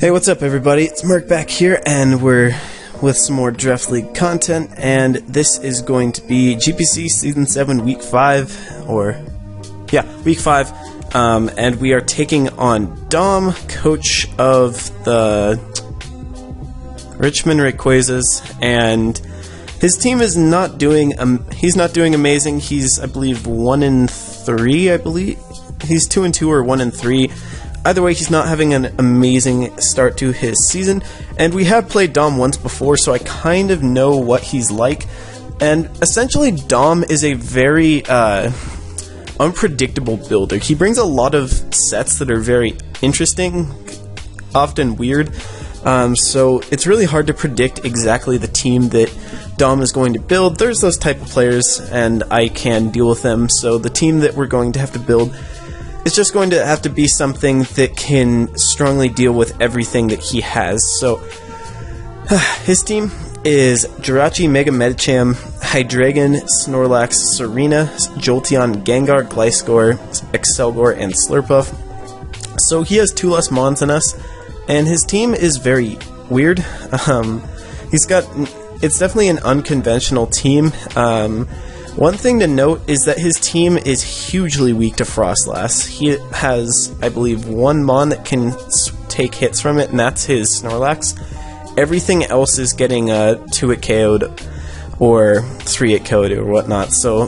Hey, what's up everybody? It's Murk back here, and we're with some more Draft League content, and this is going to be GPC Season 7 Week 5, Week 5, and we are taking on Dom, coach of the Richmond Rayquazas, and his team is not doing, he's not doing amazing. He's, I believe, 1-3, I believe. He's 2-2 or 1-3. Either way, he's not having an amazing start to his season, and we have played Dom once before, so I kind of know what he's like. And essentially, Dom is a very unpredictable builder. He brings a lot of sets that are very interesting, often weird, so it's really hard to predict exactly the team that Dom is going to build. There's those type of players, and I can deal with them, so the team that we're going to have to build, it's just going to have to be something that can strongly deal with everything that he has. So, his team is Jirachi, Mega Medicham, Hydreigon, Snorlax, Serena, Jolteon, Gengar, Gliscor, Excelgor, and Slurpuff. So he has 2 less Mons than us, and his team is very weird. It's definitely an unconventional team. One thing to note is that his team is hugely weak to Frostlass. He has, I believe, 1 Mon that can take hits from it, and that's his Snorlax. Everything else is getting 2-hit KO'd or 3-hit KO'd or whatnot, so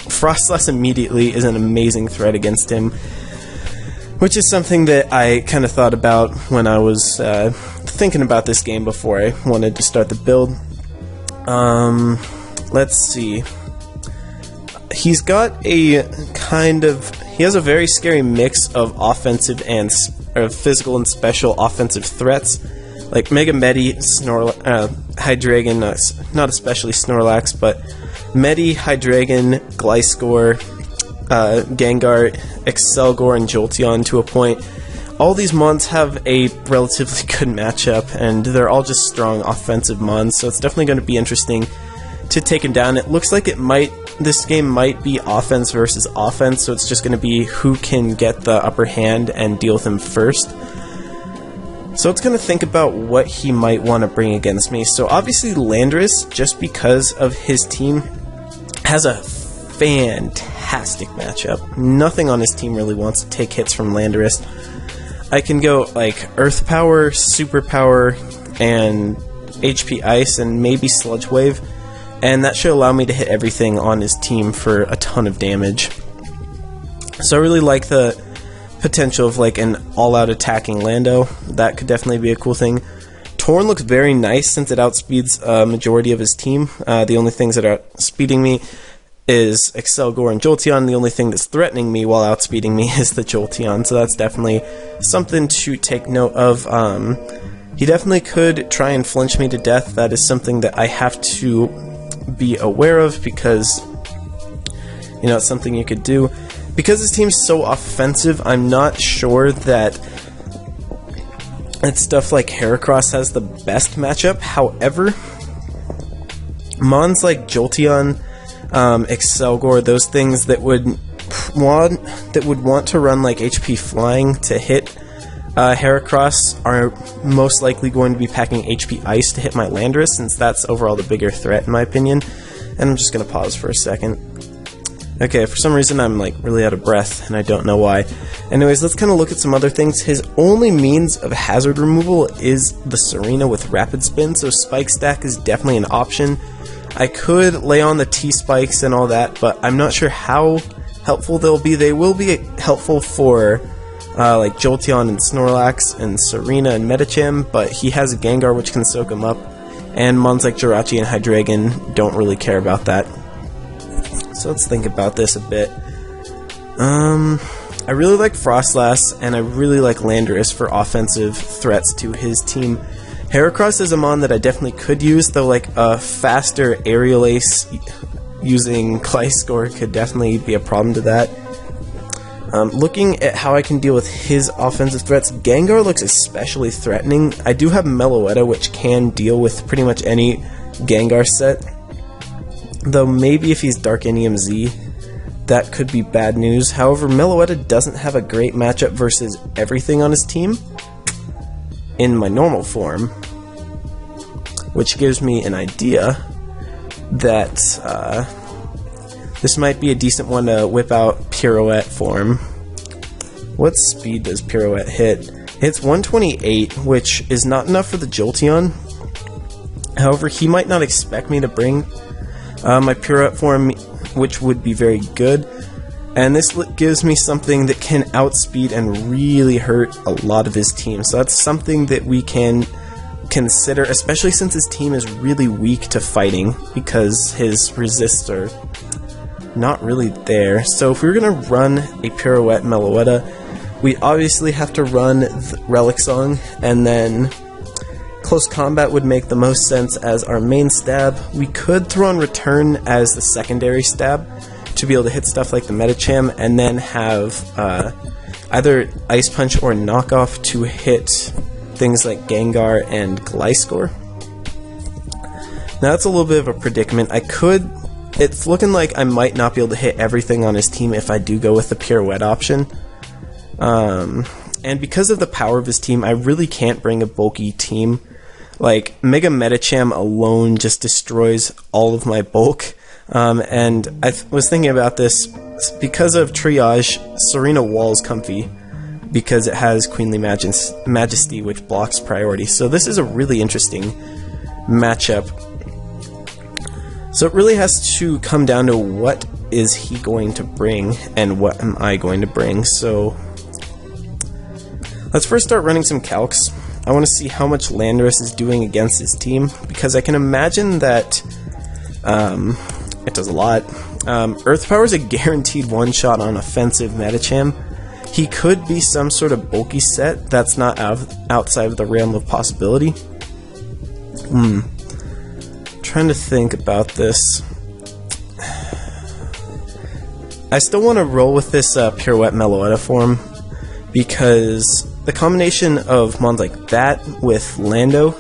Frostlass immediately is an amazing threat against him, which is something that I kind of thought about when I was thinking about this game before I wanted to start the build. Let's see. He's got a he has a very scary mix of offensive and physical and special offensive threats, like Mega Medi, Hydreigon, not especially Snorlax, but Medi, Hydreigon, Gliscor, Gengar, Excelgor, and Jolteon to a point. All these Mons have a relatively good matchup, and they're all just strong offensive Mons, so it's definitely going to be interesting to take him down. It looks like this game might be offense versus offense, so it's just going to be who can get the upper hand and deal with him first. So it's going to think about what he might want to bring against me. So obviously Landorus, just because of his team, has a fantastic matchup. Nothing on his team really wants to take hits from Landorus. I can go like Earth Power, Super Power, and HP Ice, and maybe Sludge Wave, and that should allow me to hit everything on his team for a ton of damage. So I really like the potential of like an all-out attacking Lando. That could definitely be a cool thing. Torn looks very nice since it outspeeds a majority of his team. The only things that are outspeeding me is Excelgor and Jolteon. The only thing that's threatening me while outspeeding me is the Jolteon, so that's definitely something to take note of. He definitely could try and flinch me to death. That is something that I have to be aware of, because it's something you could do. Because his team's so offensive, I'm not sure that stuff like Heracross has the best matchup. However, Mons like Jolteon, Excelgor, those things that would want to run like HP Flying to hit Heracross are most likely going to be packing HP Ice to hit my Landorus, since that's overall the bigger threat in my opinion. And I'm just going to pause for a second. Okay, for some reason I'm like really out of breath, and I don't know why. Anyways, let's kind of look at some other things. His only means of hazard removal is the Serena with Rapid Spin, so Spike Stack is definitely an option. I could lay on the T-Spikes and all that, but I'm not sure how helpful they'll be. They will be helpful for like Jolteon and Snorlax and Serena and Medicham, but he has a Gengar which can soak him up, and Mons like Jirachi and Hydreigon don't really care about that. So let's think about this a bit. I really like Frostlass, and I really like Landorus for offensive threats to his team. Heracross is a Mon that I definitely could use, though like a faster Aerial Ace using Gliscor could definitely be a problem to that. Looking at how I can deal with his offensive threats, Gengar looks especially threatening. I do have Meloetta, which can deal with pretty much any Gengar set, though maybe if he's Darkinium Z, that could be bad news. However, Meloetta doesn't have a great matchup versus everything on his team. in my normal form, which gives me an idea that this might be a decent one to whip out Pirouette form. What speed does Pirouette hit? It's 128, which is not enough for the Jolteon. However, he might not expect me to bring my Pirouette form, which would be very good. And this gives me something that can outspeed and really hurt a lot of his team. So that's something that we can consider, especially since his team is really weak to fighting because his resists are not really there. So if we were going to run a Pirouette Meloetta, we obviously have to run Relic Song, and then Close Combat would make the most sense as our main stab. We could throw on Return as the secondary stab to be able to hit stuff like the Medicham, and then have either Ice Punch or Knockoff to hit things like Gengar and Gliscor. Now that's a little bit of a predicament. It's looking like I might not be able to hit everything on his team if I do go with the Pirouette option. And because of the power of his team, I really can't bring a bulky team. Like, Mega Medicham alone just destroys all of my bulk. And I was thinking about this, because of Triage, Serena Wall's comfy, because it has Queenly Majesty, which blocks priority. So this is a really interesting matchup. So it really has to come down to what is he going to bring, and what am I going to bring. So let's first start running some calcs. I want to see how much Landorus is doing against his team, because I can imagine that it does a lot. Earth Power is a guaranteed one-shot on offensive Medicham. He could be some sort of bulky set that's not outside of the realm of possibility. Trying to think about this. I still want to roll with this Pirouette Meloetta form, because the combination of mons like that with Lando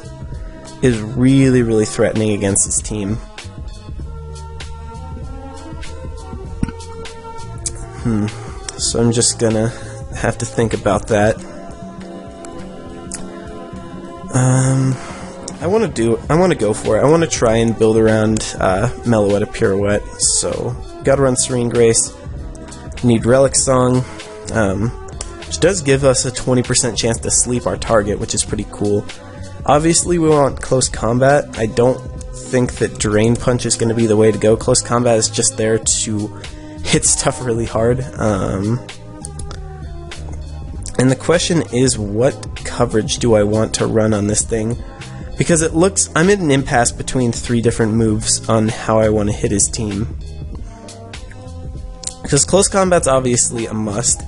is really, really threatening against his team. So I'm just gonna have to think about that. I want to go for it. I want to try and build around Meloetta Pirouette. So gotta run Serene Grace. Need Relic Song, which does give us a 20% chance to sleep our target, which is pretty cool. Obviously, we want Close Combat. I don't think that Drain Punch is going to be the way to go. Close Combat is just there to hit stuff really hard. And the question is, what coverage do I want to run on this thing? Because it looks, I'm in an impasse between 3 different moves on how I want to hit his team. Because Close Combat's obviously a must.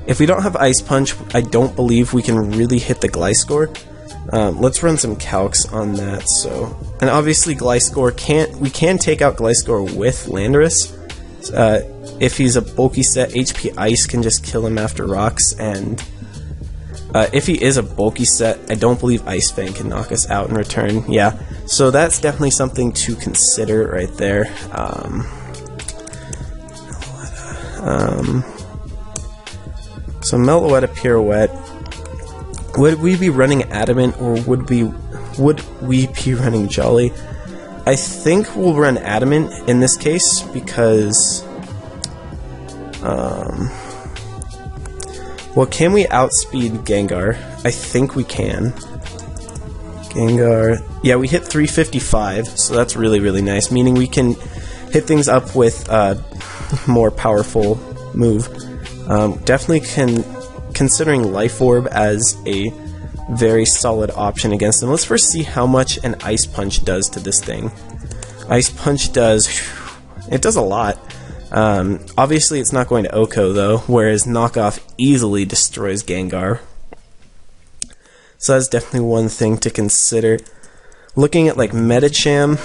If we don't have Ice Punch, I don't believe we can really hit the Gliscor. Let's run some calcs on that. So, and obviously Gliscor we can take out Gliscor with Landorus. If he's a bulky set, HP Ice can just kill him after rocks, and if he is a bulky set, I don't believe Ice Fang can knock us out in return. Yeah, so that's definitely something to consider right there. So Meloetta Pirouette. Would we be running Adamant, or would we be running Jolly? I think we'll run Adamant in this case, because well, can we outspeed Gengar? I think we can. Gengar, yeah, we hit 355, so that's really, really nice, meaning we can hit things up with more powerful move. Definitely considering Life Orb as a very solid option against them. Let's first see how much an Ice Punch does to this thing. Ice Punch does, it does a lot. Obviously it's not going to Oko though, whereas Knockoff easily destroys Gengar. So that's definitely one thing to consider. Looking at like Medicham,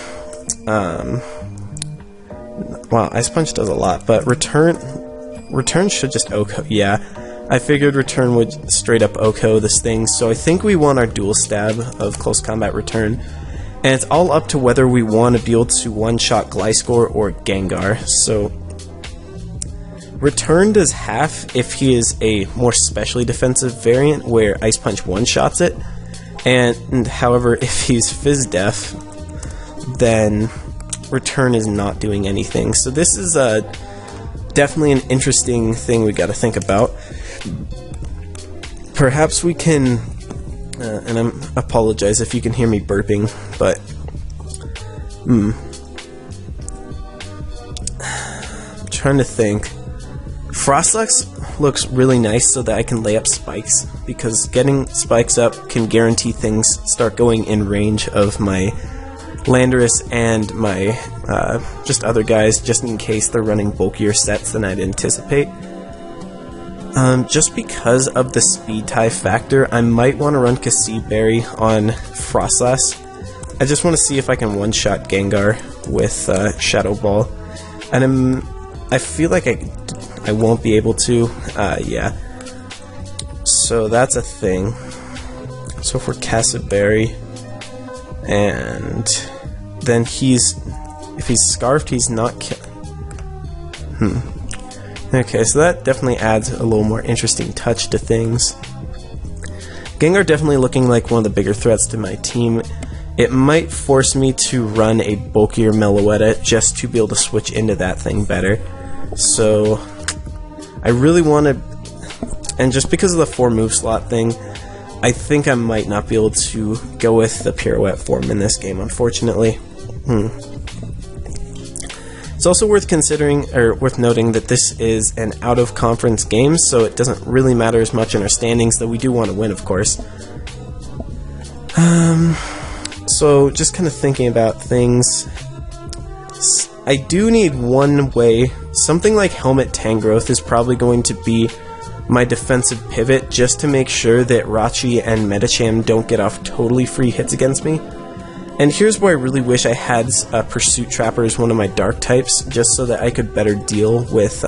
wow, Ice Punch does a lot, but Return should just Oko. Yeah, I figured Return would straight up Oko this thing, so I think we want our dual stab of Close Combat Return. And it's all up to whether we want to be able to one-shot Gliscor or Gengar. So Return does half if he is a more specially defensive variant where Ice Punch one-shots it. And however, if he's Fizz Def, then Return is not doing anything. So this is definitely an interesting thing we got to think about. Perhaps we can, and I apologize if you can hear me burping, but I'm trying to think. Frostlux looks really nice so that I can lay up spikes, because getting spikes up can guarantee things start going in range of my Landorus and my just other guys, just in case they're running bulkier sets than I'd anticipate. Just because of the speed tie factor, I might want to run Berry on Frostless. I just want to see if I can one-shot Gengar with Shadow Ball, and I feel like I won't be able to. Yeah. So that's a thing. So for Berry, and then if he's Scarfed, he's not. Okay, so that definitely adds a little more interesting touch to things. Gengar definitely looking like one of the bigger threats to my team. It might force me to run a bulkier Meloetta just to be able to switch into that thing better. So I really want to, and just because of the 4-move slot thing, I think I might not be able to go with the Pirouette form in this game, unfortunately. It's also worth considering, or worth noting, that this is an out-of-conference game, so it doesn't really matter as much in our standings, though we do want to win, of course. So just kind of thinking about things, I do need one way. Something like Helmet Tangrowth is probably going to be my defensive pivot, just to make sure that Rachi and Medicham don't get off totally free hits against me. And here's where I really wish I had Pursuit Trapper as one of my dark types, just so that I could better deal with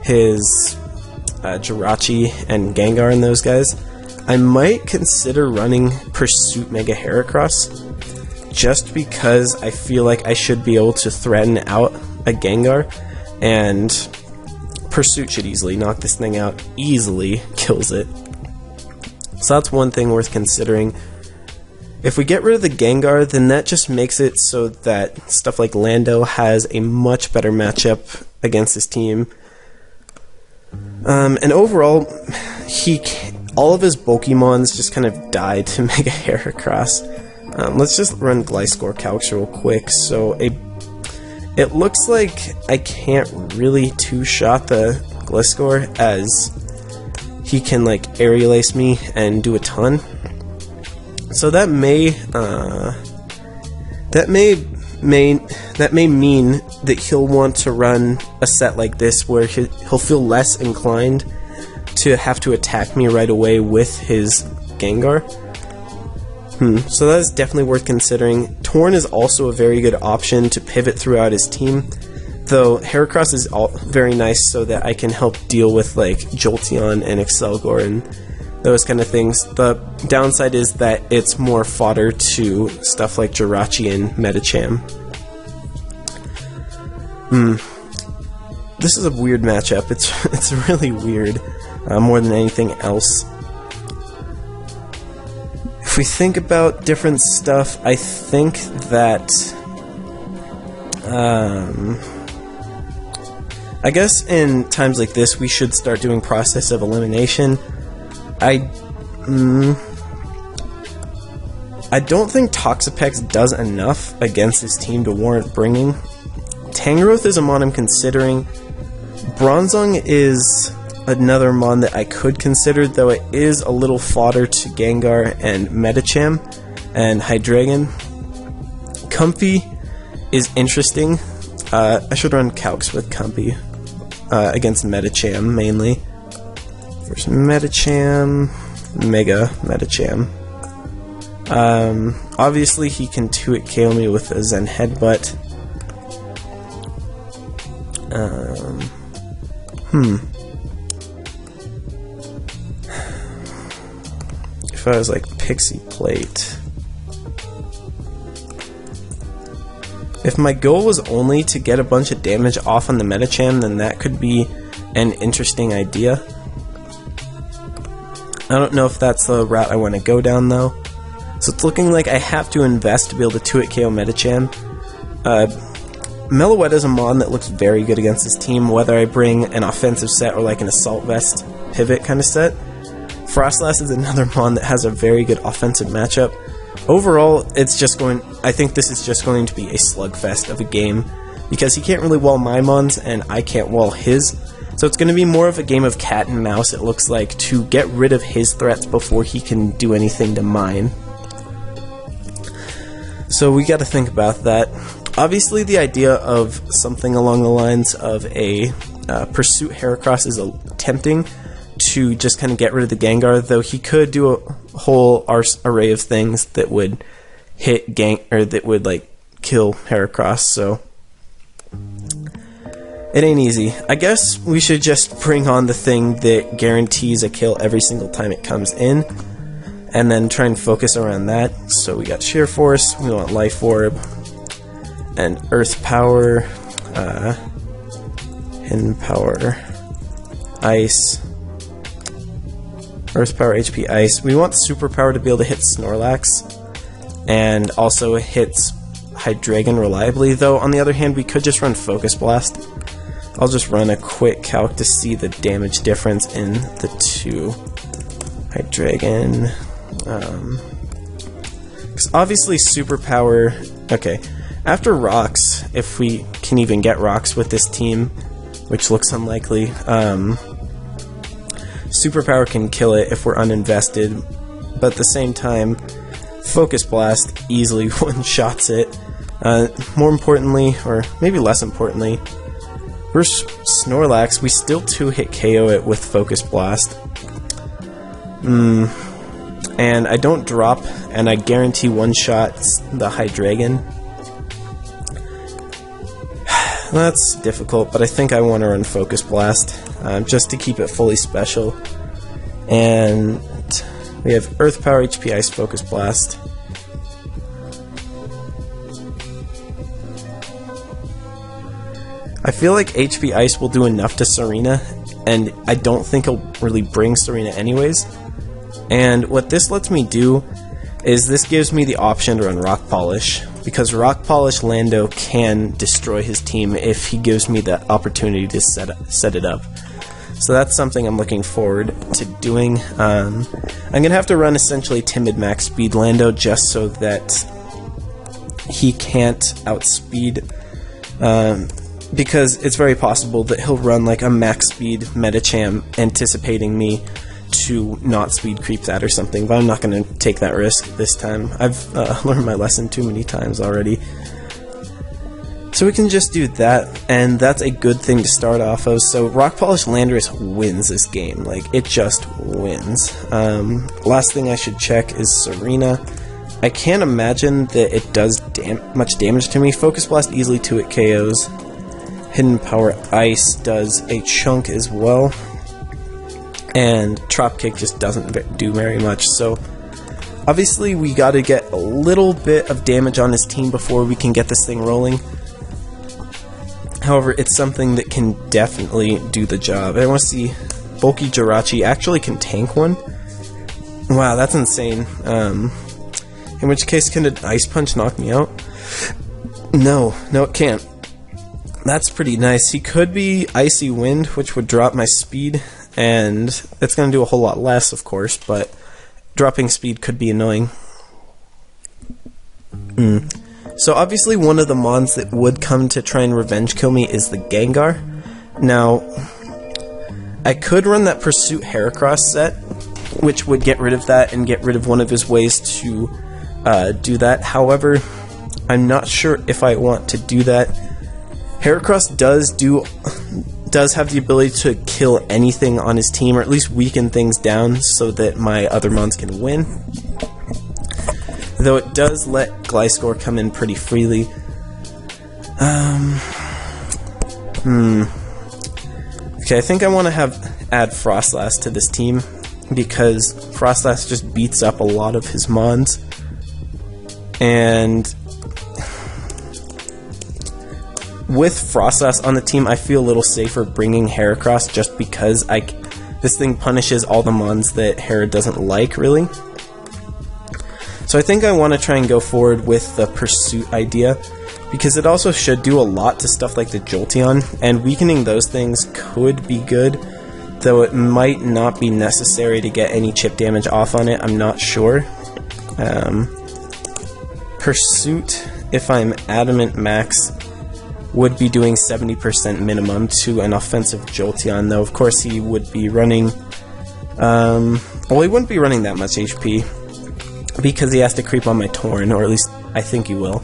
his Jirachi and Gengar and those guys. I might consider running Pursuit Mega Heracross, just because I feel like I should be able to threaten out a Gengar, and Pursuit should easily knock this thing out, easily kills it. So that's one thing worth considering. If we get rid of the Gengar, then that just makes it so that stuff like Lando has a much better matchup against his team. And overall, all of his Pokemons just kind of die to Mega Heracross. Let's just run Gliscor Calcs real quick. So it looks like I can't really two-shot the Gliscor, as he can like Aerial Ace me and do a ton. So that may mean that he'll want to run a set like this, where he'll feel less inclined to have to attack me right away with his Gengar. So that is definitely worth considering. Torn is also a very good option to pivot throughout his team, though Heracross is very nice so that I can help deal with like Jolteon and Excelgor and those kind of things. The downside is that it's more fodder to stuff like Jirachi and Medicham. This is a weird matchup. It's really weird, more than anything else. If we think about different stuff, I think that I guess in times like this we should start doing process of elimination. I don't think Toxapex does enough against his team to warrant bringing. Tangrowth is a mon I'm considering. Bronzong is another mon that I could consider, though it is a little fodder to Gengar and Medicham and Hydreigon. Comfey is interesting. I should run Calcs with Comfey against Medicham mainly. There's Medicham, Mega Medicham. Obviously he can 2-hit KO me with a Zen Headbutt. If I was like Pixie Plate. If my goal was only to get a bunch of damage off on the Medicham, then that could be an interesting idea. I don't know if that's the route I want to go down though. So it's looking like I have to invest to be able to 2-hit KO Medicham. Meloetta is a mon that looks very good against this team, whether I bring an offensive set or like an Assault Vest pivot kind of set. Frostlass is another mon that has a very good offensive matchup. Overall, I think this is just going to be a slugfest of a game, because he can't really wall my mons and I can't wall his. So it's going to be more of a game of cat and mouse, it looks like, to get rid of his threats before he can do anything to mine. So we got to think about that. Obviously, the idea of something along the lines of a Pursuit Heracross is tempting to just kind of get rid of the Gengar, though he could do a whole array of things that would hit that would like kill Heracross. So it ain't easy. I guess we should just bring on the thing that guarantees a kill every single time it comes in, and then try and focus around that. So we got Sheer Force, we want Life Orb, and Earth Power, Hidden Power, Ice, Earth Power, HP, Ice. We want Super Power to be able to hit Snorlax, and also hits Hydreigon reliably, though on the other hand we could just run Focus Blast. I'll just run a quick calc to see the damage difference in the two. Hydreigon, because obviously Super Power, okay, after Rocks, if we can even get Rocks with this team, which looks unlikely, Super Power can kill it if we're uninvested, but at the same time, Focus Blast easily one-shots it. More importantly, or maybe less importantly, versus Snorlax, we still 2-hit KO it with Focus Blast. And I don't drop, and I guarantee one-shots the Hydreigon. That's difficult, but I think I want to run Focus Blast, just to keep it fully special. And we have Earth Power, HP, Ice, Focus Blast. I feel like HP Ice will do enough to Serena, and I don't think he'll really bring Serena anyways. And what this lets me do is this gives me the option to run Rock Polish, because Rock Polish Lando can destroy his team if he gives me the opportunity to set it up. So that's something I'm looking forward to doing. I'm going to have to run essentially Timid Max Speed Lando just so that he can't outspeed, because it's very possible that he'll run like a max speed Medicham anticipating me to not speed creep that or something, but I'm not going to take that risk this time. I've learned my lesson too many times already. So we can just do that, and that's a good thing to start off of. So Rock Polish Landorus wins this game, like it just wins. Last thing I should check is Serena. I can't imagine that it does much damage to me. Focus Blast easily 2-hit KOs. Hidden Power Ice does a chunk as well. And Trop Kick just doesn't do very much, so obviously we gotta get a little bit of damage on his team before we can get this thing rolling. However, it's something that can definitely do the job. I want to see Bulky Jirachi actually can tank one. Wow, that's insane. In which case, can an Ice Punch knock me out? No, it can't. That's pretty nice. He could be Icy Wind, which would drop my speed, and it's going to do a whole lot less, of course, but dropping speed could be annoying. So obviously one of the mons that would come to try and revenge kill me is the Gengar. Now, I could run that Pursuit Heracross set, which would get rid of that and get rid of one of his ways to do that. However, I'm not sure if I want to do that. Heracross does have the ability to kill anything on his team, or at least weaken things down so that my other mons can win. Though it does let Gliscor come in pretty freely. Okay, I think I want to add Frostlass to this team, because Frostlass just beats up a lot of his mons. And with Frostlass on the team, I feel a little safer bringing Heracross, just because This thing punishes all the mons that Hera doesn't like, really. So I think I want to try and go forward with the Pursuit idea, because it also should do a lot to stuff like the Jolteon, and weakening those things could be good, though it might not be necessary to get any chip damage off on it, I'm not sure. Pursuit, if I'm Adamant Max, would be doing 70% minimum to an offensive Jolteon, though of course he would be running, well, he wouldn't be running that much HP, because he has to creep on my Torn, or at least I think he will.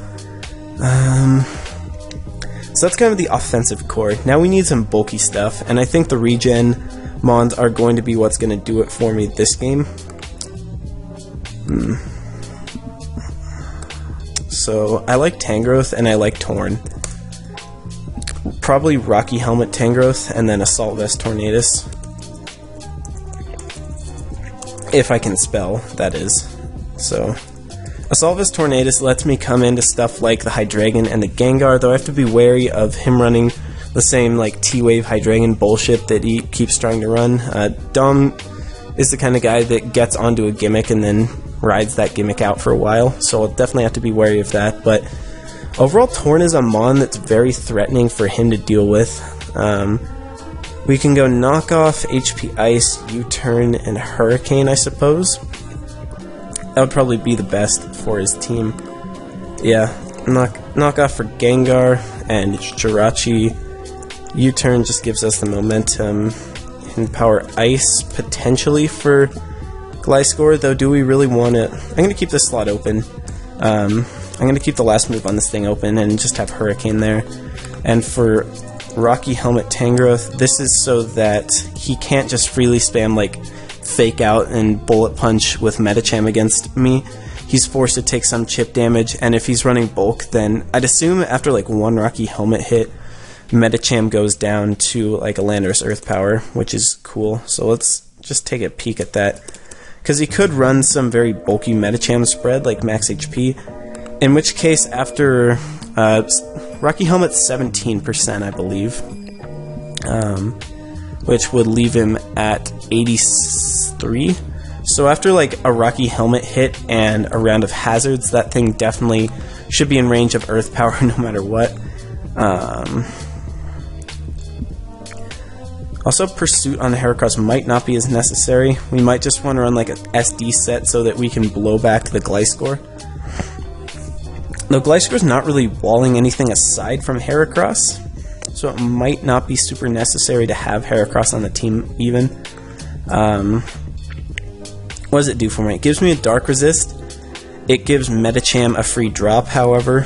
So that's kind of the offensive core. Now we need some bulky stuff, and I think the regen mons are going to be what's going to do it for me this game. So I like Tangrowth and I like Torn. Probably Rocky Helmet Tangrowth and then Assault Vest Tornadus. If I can spell, that is. So Assault Vest Tornadus lets me come into stuff like the Hydreigon and the Gengar, though I have to be wary of him running the same like T-Wave Hydreigon bullshit that he keeps trying to run. Dom is the kind of guy that gets onto a gimmick and then rides that gimmick out for a while, so I'll definitely have to be wary of that. But overall, Torn is a mon that's very threatening for him to deal with. We can go Knock Off, HP Ice, U-Turn, and Hurricane, I suppose. That would probably be the best for his team. Yeah, knock off for Gengar and Jirachi. U-Turn just gives us the momentum. And Power Ice potentially for Gliscor, though do we really want it? I'm going to keep this slot open. I'm going to keep the last move on this thing open and just have Hurricane there. And for Rocky Helmet Tangrowth, this is so that he can't just freely spam like Fake Out and Bullet Punch with Medicham against me. He's forced to take some chip damage, and if he's running bulk, then I'd assume after like one Rocky Helmet hit, Medicham goes down to like a Landorus Earth Power, which is cool. So let's just take a peek at that, because he could run some very bulky Medicham spread like max HP, in which case after Rocky Helmet's 17%, I believe, which would leave him at 83. So after like a Rocky Helmet hit and a round of hazards, that thing definitely should be in range of Earth Power no matter what. Also, Pursuit on the Heracross might not be as necessary. We might just want to run like a SD set so that we can blow back the Gliscor. Though Gliscor's not really walling anything aside from Heracross, so it might not be super necessary to have Heracross on the team even. What does it do for me? It gives me a Dark Resist. It gives Medicham a free drop, however,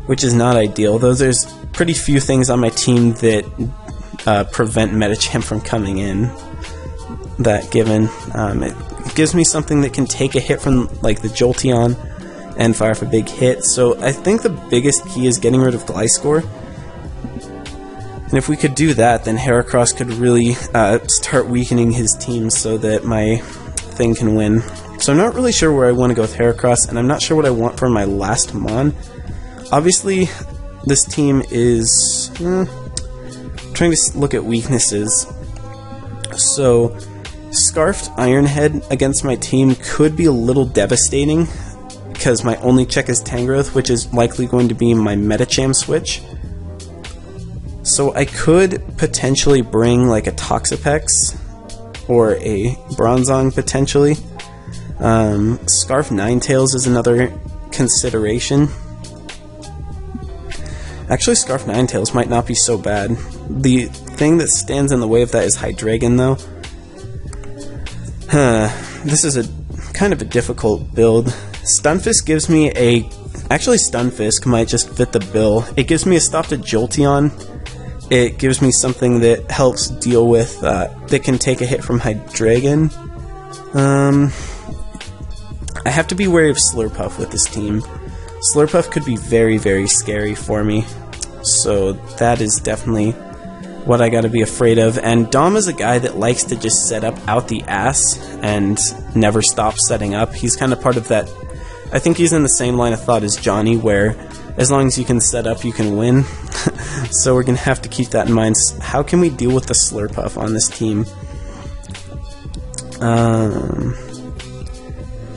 which is not ideal, though there's pretty few things on my team that prevent Medicham from coming in. That given, it gives me something that can take a hit from like the Jolteon and fire off a big hit, so I think the biggest key is getting rid of Gliscor. And if we could do that, then Heracross could really start weakening his team so that my thing can win. So I'm not really sure where I want to go with Heracross, and I'm not sure what I want for my last mon. Obviously, this team is trying to look at weaknesses. So Scarfed Ironhead against my team could be a little devastating, because my only check is Tangrowth, which is likely going to be my Medicham switch. So I could potentially bring like a Toxapex or a Bronzong potentially. Scarf Ninetales is another consideration. Actually, Scarf Ninetales might not be so bad. The thing that stands in the way of that is Hydreigon, though. This is a kind of a difficult build. Stunfisk gives me a... Actually, Stunfisk might just fit the bill. It gives me a stop to Jolteon. It gives me something that helps deal with, that can take a hit from Hydreigon. I have to be wary of Slurpuff with this team. Slurpuff could be very, very scary for me. So that is definitely what I gotta be afraid of. And Dom is a guy that likes to just set up out the ass and never stop setting up. He's kind of part of that... I think he's in the same line of thought as Johnny, where as long as you can set up, you can win. So we're going to have to keep that in mind. How can we deal with the Slurpuff on this team?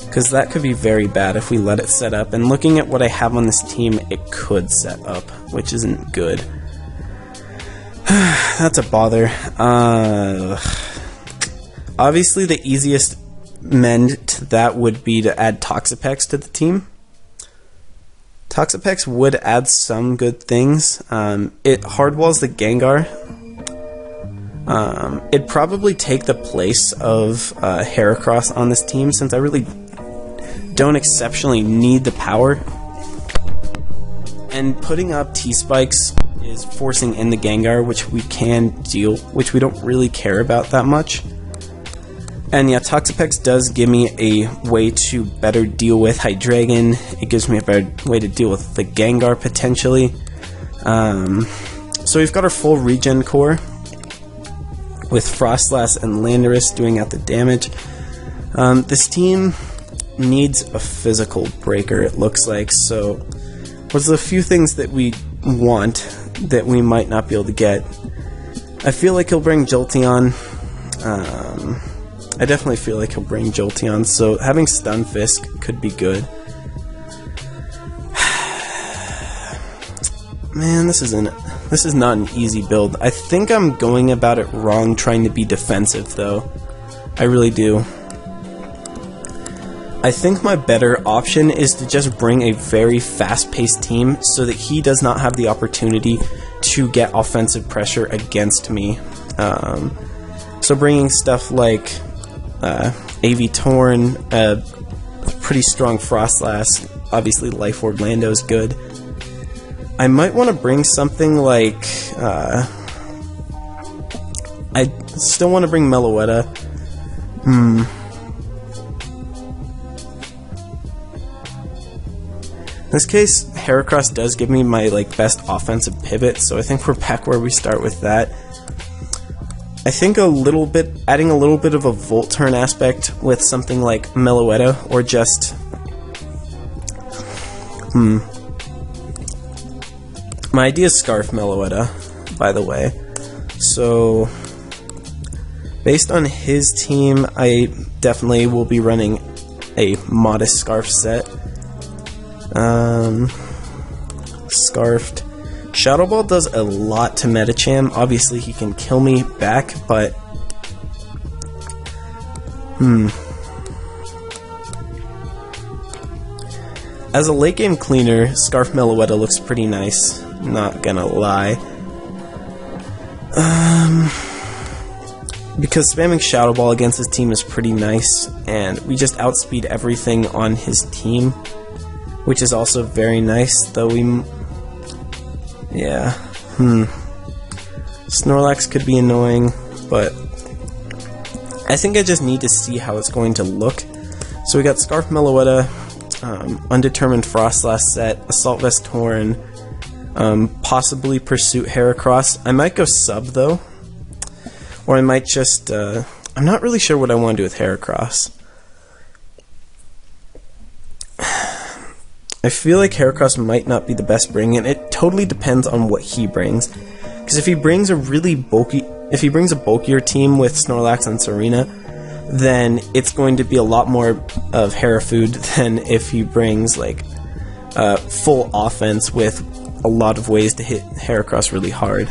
Because that could be very bad if we let it set up. And looking at what I have on this team, it could set up, which isn't good. That's a bother. Obviously, the easiest mend to that would be to add Toxapex to the team. Toxapex would add some good things. It hardwalls the Gengar. It'd probably take the place of Heracross on this team, since I really don't exceptionally need the power. And putting up T-Spikes is forcing in the Gengar, which we can deal, which we don't really care about that much. And yeah, Toxapex does give me a way to better deal with Hydreigon. It gives me a better way to deal with the Gengar, potentially. So we've got our full regen core, with Frostlass and Landorus doing out the damage. This team needs a physical breaker, it looks like, so there's a few things that we want that we might not be able to get. I feel like he'll bring Jolteon. I definitely feel like he'll bring Jolteon, so having Stunfisk could be good. Man, this is not an easy build. I think I'm going about it wrong trying to be defensive, though. I really do. I think my better option is to just bring a very fast-paced team so that he does not have the opportunity to get offensive pressure against me. So bringing stuff like Avitorn, a pretty strong Frostlass, obviously Life Orb Lando is good. I might want to bring something like, I still want to bring Meloetta. In this case, Heracross does give me my best offensive pivot, so I think we're back where we start with that. I think adding a little bit of a Volt Turn aspect with something like Meloetta, or just my idea is Scarf Meloetta, by the way. So based on his team, I definitely will be running a modest Scarf set. Scarfed. Shadow Ball does a lot to Medicham. Obviously he can kill me back, but as a late game cleaner, Scarf Meloetta looks pretty nice, not gonna lie. Because spamming Shadow Ball against his team is pretty nice, and we just outspeed everything on his team, which is also very nice, though Snorlax could be annoying, but I think I just need to see how it's going to look. So we got Scarf Meloetta, Undetermined Frostlass set, Assault Vest Tauren, possibly Pursuit Heracross. I might go sub, though, or I might just, I'm not really sure what I want to do with Heracross. I feel like Heracross might not be the best bring, and it totally depends on what he brings. Because if he brings a bulkier team with Snorlax and Serena, then it's going to be a lot more of Herafood than if he brings full offense with a lot of ways to hit Heracross really hard.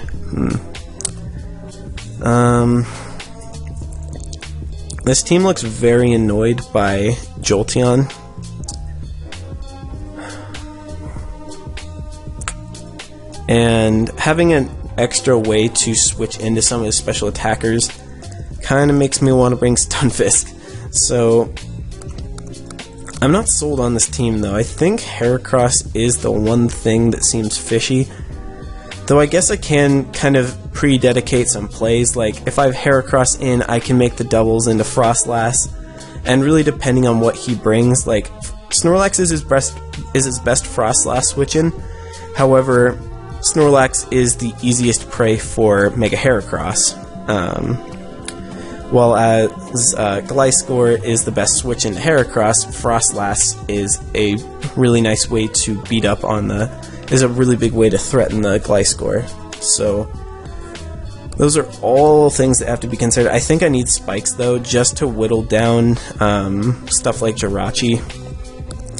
This team looks very annoyed by Jolteon. And having an extra way to switch into some of his special attackers kind of makes me want to bring Stunfisk. So I'm not sold on this team, though. I think Heracross is the one thing that seems fishy. Though I guess I can kind of pre-dedicate some plays. Like, if I have Heracross in, I can make the doubles into Frostlass. And really, depending on what he brings, Snorlax is his best Frostlass switch-in. However, Snorlax is the easiest prey for Mega Heracross. While Gliscor is the best switch into Heracross, Frostlass is a really nice way to beat up on is a really big way to threaten the Gliscor. So those are all things that have to be considered. I think I need spikes though, just to whittle down stuff like Jirachi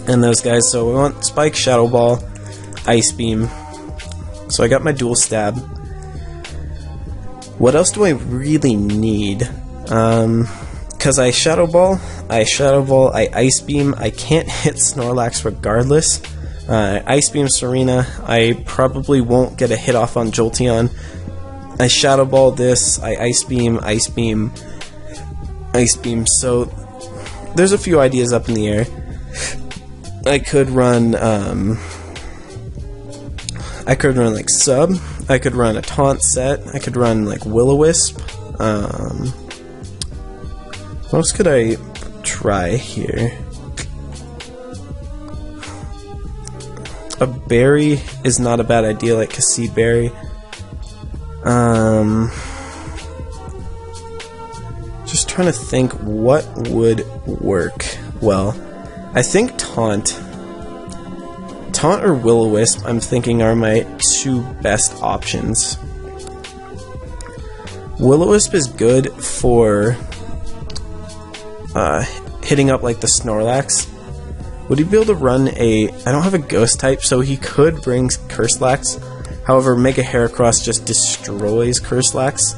and those guys. So we want Spike, Shadow Ball, Ice Beam. So I got my dual stab. What else do I really need? Because I Shadow Ball, I Ice Beam, I can't hit Snorlax regardless. Ice Beam Serena, I probably won't get a hit off on Jolteon. I Shadow Ball this, I Ice Beam, Ice Beam, Ice Beam. So there's a few ideas up in the air. I could run like Sub. I could run a Taunt set. I could run like Will-O-Wisp. What else could I try here? A berry is not a bad idea, like Cassie Berry. Just trying to think what would work well. I think Taunt or Will-O-Wisp, I'm thinking, are my two best options. Will-O-Wisp is good for hitting up like the Snorlax. Would he be able to run I don't have a Ghost type, so he could bring Curselax. However, Mega Heracross just destroys Curselax.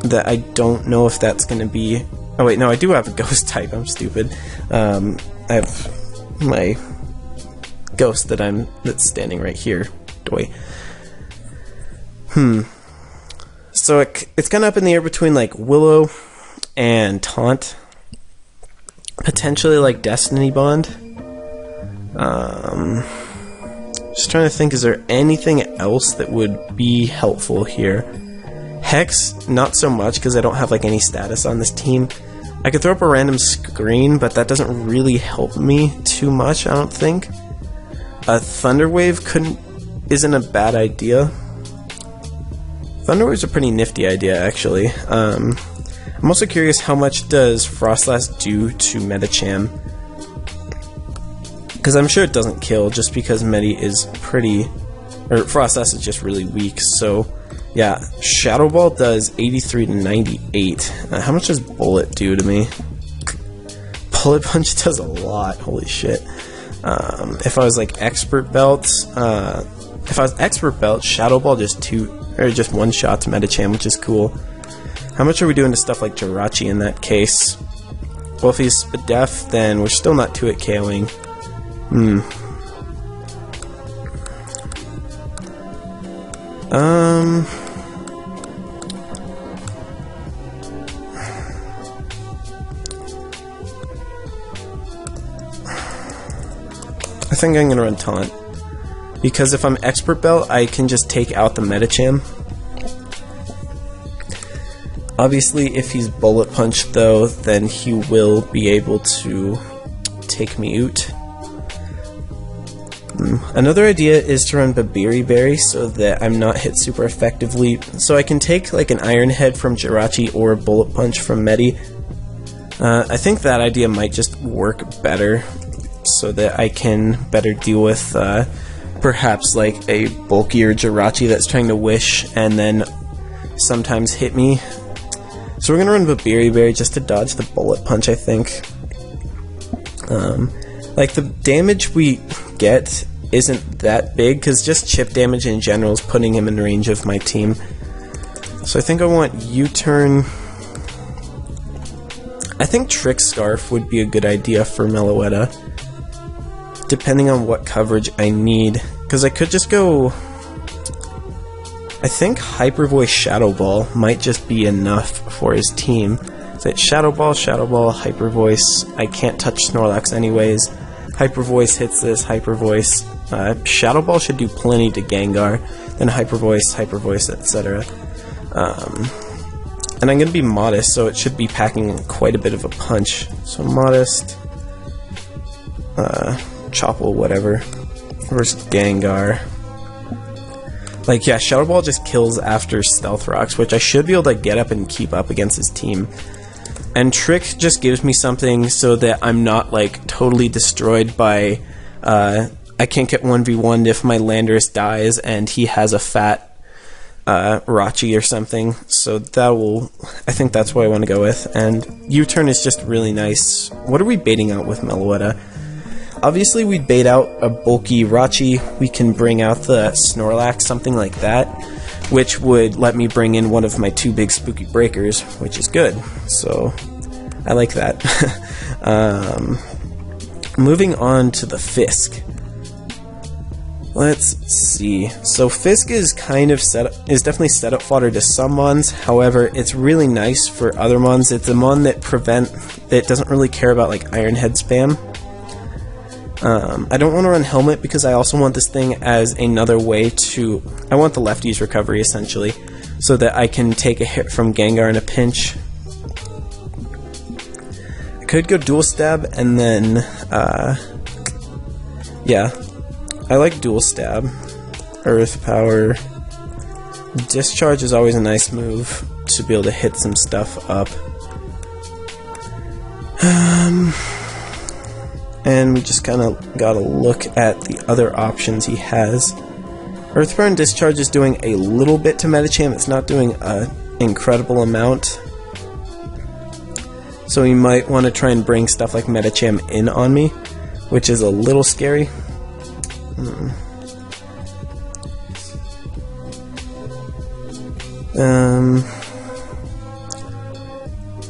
That I don't know if that's going to be... Oh wait, no, I do have a Ghost type. I'm stupid. I have my Ghost that's standing right here. Doi. So it's kind of up in the air between like Willow and Taunt. Potentially like Destiny Bond. Just trying to think, is there anything else that would be helpful here? Hex, not so much, because I don't have like any status on this team. I could throw up a random screen, but that doesn't really help me too much, I don't think. A Thunder Wave isn't a bad idea. Thunder Wave's a pretty nifty idea, actually. I'm also curious, how much does Frostlass do to Medicham? Because I'm sure it doesn't kill, just because Medi is Frostlass is just really weak. So yeah, Shadow Ball does 83 to 98. How much does Bullet do to me? Bullet Punch does a lot, holy shit. If I was like Expert Belt, Shadow Ball just one shot to Medicham, which is cool. How much are we doing to stuff like Jirachi in that case? Well, if he's Def, then we're still not 2 at KOing. I think I'm gonna run Taunt, because if I'm Expert Belt, I can just take out the Medicham. Obviously, if he's Bullet Punch though, then he will be able to take me out. Another idea is to run Babiri Berry so that I'm not hit super effectively, so I can take like an Iron Head from Jirachi or a Bullet Punch from Medi. I think that idea might just work better, so that I can better deal with perhaps like a bulkier Jirachi that's trying to Wish and then sometimes hit me. So we're gonna run Babiri Berry just to dodge the Bullet Punch, I think. Like, the damage we get isn't that big, because just chip damage in general is putting him in range of my team. So I think I want U-turn. I think Trick Scarf would be a good idea for Meloetta, depending on what coverage I need, because I could just go... I think Hyper Voice Shadow Ball might just be enough for his team. So it's Shadow Ball, Hyper Voice. I can't touch Snorlax anyways. Hyper Voice hits this, Hyper Voice. Shadow Ball should do plenty to Gengar. Then Hyper Voice, etc. And I'm going to be modest, so it should be packing quite a bit of a punch. So modest. Chople, whatever. Versus Gengar. Like, yeah, Shadow Ball just kills after Stealth Rocks, which I should be able to get up and keep up against his team. And Trick just gives me something so that I'm not like totally destroyed by I can't get 1v1'd if my Landorus dies and he has a fat Rachi or something. So I think that's what I want to go with. And U-turn is just really nice. What are we baiting out with Meloetta? Obviously we'd bait out a bulky Rachi. We can bring out the Snorlax, something like that, which would let me bring in one of my 2 big spooky breakers, which is good. So I like that. Moving on to the Fisk. Let's see. So Fisk is kind of definitely setup fodder to some mons. However, it's really nice for other mons. It's a mon that doesn't really care about like Iron Head spam. I don't want to run Helmet because I also want this thing as another way to... I want the lefties recovery, essentially, so that I can take a hit from Gengar in a pinch. I could go Dual Stab, and then... yeah, I like Dual Stab. Earth Power. Discharge is always a nice move to be able to hit some stuff up. And we just kind of gotta look at the other options he has. Earthburn Discharge is doing a little bit to Medicham. It's not doing an incredible amount. So we might want to try and bring stuff like Medicham in on me, which is a little scary.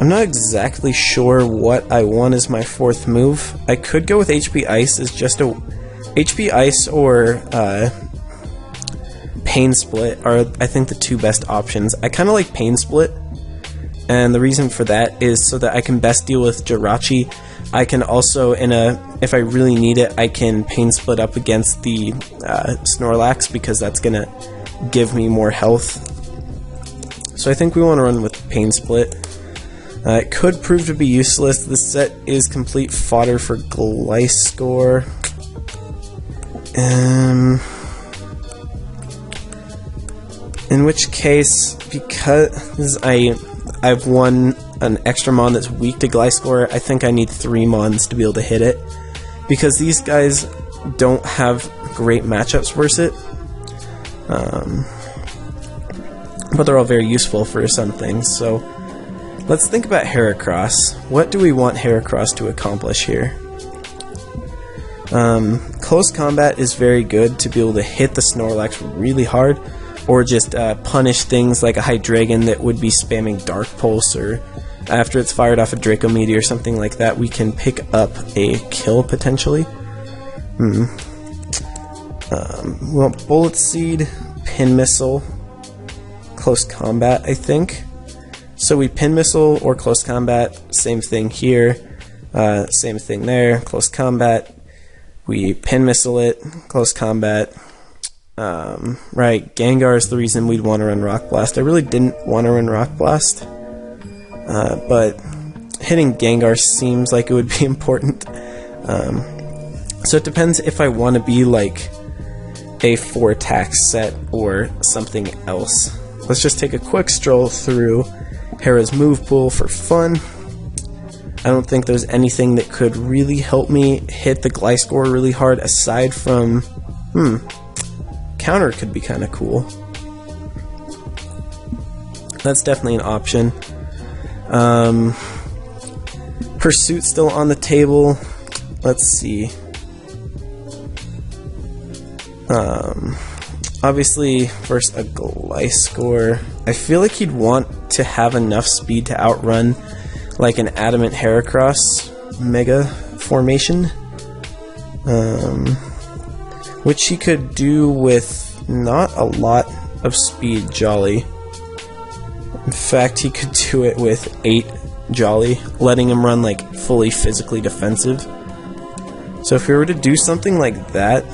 I'm not exactly sure what I want as my 4th move. I could go with HP Ice as just a... HP Ice or Pain Split are, I think, the 2 best options. I kind of like Pain Split, and the reason for that is so that I can best deal with Jirachi. I can also, if I really need it, I can Pain Split up against the Snorlax, because that's going to give me more health. So I think we want to run with Pain Split. It could prove to be useless. This set is complete fodder for Gliscor. In which case, because I've won an extra mon that's weak to Gliscor, I think I need 3 mons to be able to hit it. Because these guys don't have great matchups versus it. But they're all very useful for some things, so... Let's think about Heracross. What do we want Heracross to accomplish here? Close combat is very good to be able to hit the Snorlax really hard, or just punish things like a Hydreigon that would be spamming Dark Pulse, or after it's fired off a Draco Meteor or something like that, we can pick up a kill potentially. We want Bullet Seed, Pin Missile, Close Combat, I think. So we Pin Missile or Close Combat, same thing here, same thing there, Close Combat. We Pin Missile it, Close Combat. Right, Gengar is the reason we'd want to run Rock Blast. I really didn't want to run Rock Blast, but hitting Gengar seems like it would be important. So it depends if I want to be like a 4-attack set or something else. Let's just take a quick stroll through Hera's move pool for fun. I don't think there's anything that could really help me hit the Gliscor really hard aside from... Counter could be kind of cool. That's definitely an option. Pursuit still on the table. Let's see. Obviously, first a Gliscor. I feel like he'd want to have enough speed to outrun like an Adamant Heracross Mega formation, which he could do with not a lot of speed Jolly. In fact, he could do it with 8 Jolly, letting him run like fully physically defensive. So if we were to do something like that,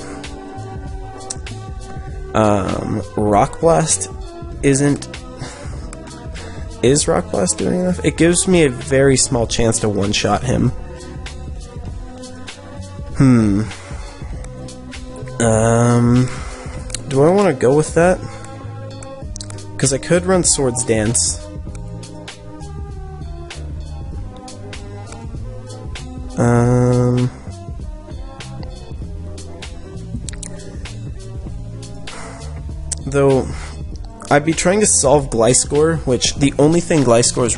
Rock Blast is Rock Blast doing enough? It gives me a very small chance to one-shot him. Do I want to go with that? Because I could run Swords Dance. Though I'd be trying to solve Gliscor, which the only thing Gliscor is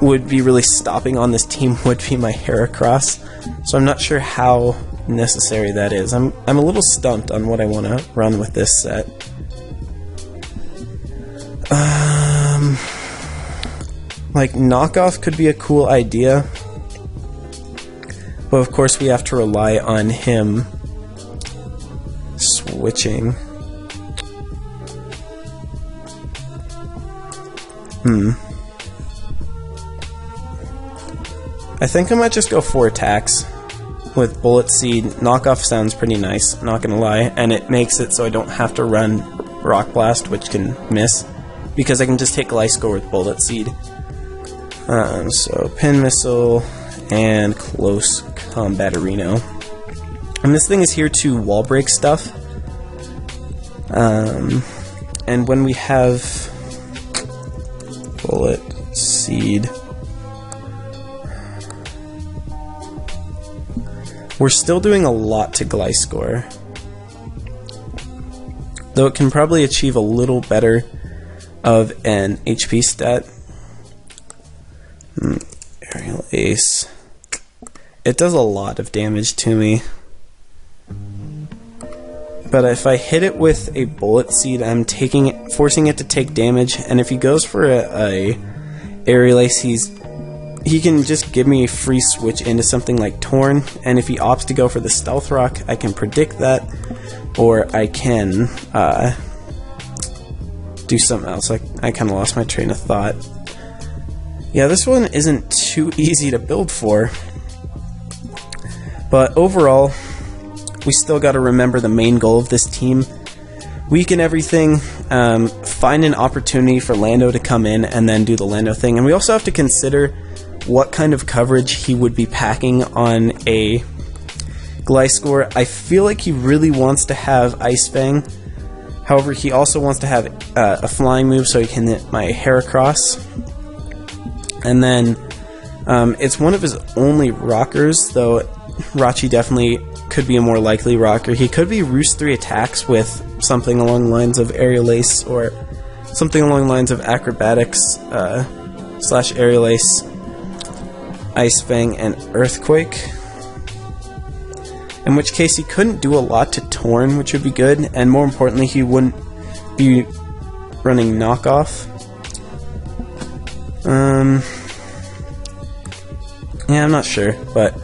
would be really stopping on this team would be my Heracross. So I'm not sure how necessary that is. I'm a little stumped on what I want to run with this set. Like knockoff could be a cool idea, but of course we have to rely on him switching. I think I might just go 4 attacks with Bullet Seed. Knockoff sounds pretty nice, not gonna lie, and it makes it so I don't have to run Rock Blast, which can miss, because I can just take Gliscor with Bullet Seed. So Pin Missile and Close Combat Reno. And this thing is here to wall break stuff. And when we have Bullet Seed, we're still doing a lot to Gliscor, though it can probably achieve a little better of an HP stat. Aerial Ace. It does a lot of damage to me, but if I hit it with a Bullet Seed, I'm forcing it to take damage. And if he goes for a Aerial Ace, he can just give me a free switch into something like Torn, and if he opts to go for the Stealth Rock, I can predict that, or I can do something else. I kind of lost my train of thought. Yeah, this one isn't too easy to build for, but overall, we still got to remember the main goal of this team. Weaken everything, find an opportunity for Lando to come in and then do the Lando thing, and we also have to consider what kind of coverage he would be packing on a Gliscor. I feel like he really wants to have Ice Fang. However, he also wants to have a flying move so he can hit my Heracross. And then it's one of his only rockers, though Rachi definitely could be a more likely rocker. He could be Roost 3 attacks with something along the lines of Aerial Ace, or something along the lines of Acrobatics / Aerial Ace, Ice Fang, and Earthquake. In which case he couldn't do a lot to Torn, which would be good, and more importantly he wouldn't be running Knockoff. Yeah, I'm not sure, but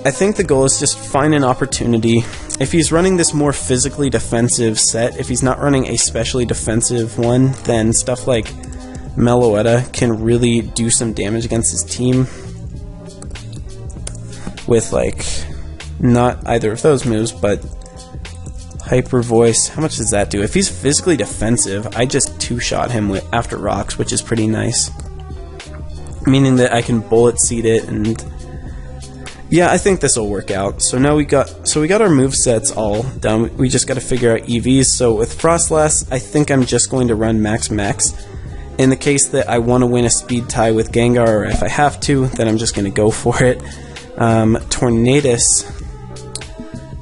I think the goal is just find an opportunity. If he's running this more physically defensive set, if he's not running a specially defensive one, then stuff like Meloetta can really do some damage against his team with, like, not either of those moves, but Hyper Voice. How much does that do? If he's physically defensive, I just two-shot him after rocks, which is pretty nice. Meaning that I can Bullet Seed it, and yeah, I think this will work out. So now we got our movesets all done. We just got to figure out EVs. So with Frostlass, I think I'm just going to run Max. In the case that I want to win a speed tie with Gengar, or if I have to, then I'm just going to go for it. Tornadus,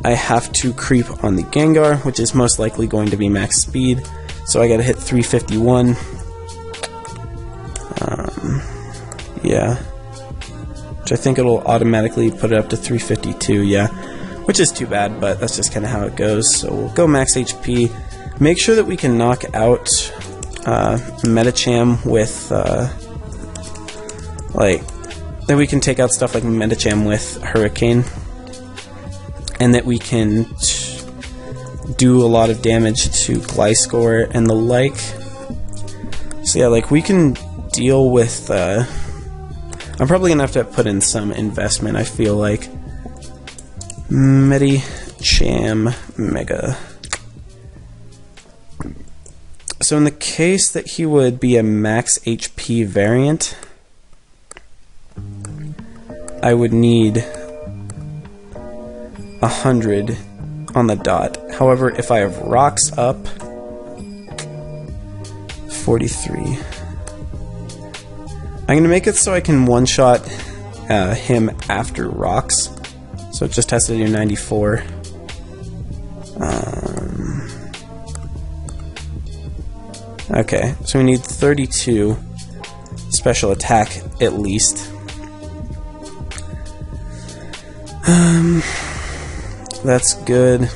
I have to creep on the Gengar, which is most likely going to be max speed. So I got to hit 351. Yeah. Which I think it'll automatically put it up to 352, yeah. Which is too bad, but that's just kind of how it goes. So we'll go max HP. Make sure that we can knock out Metacham with, that we can take out stuff like Metacham with Hurricane. And that we can do a lot of damage to Gliscor and the like. So yeah, like, we can deal with, I'm probably going to have to put in some investment, I feel like. Medicham Mega. So in the case that he would be a max HP variant, I would need 100 on the dot. However, if I have rocks up, 43. I'm going to make it so I can one-shot him after rocks. So it just has to do 94. Okay, so we need 32 special attack at least. That's good.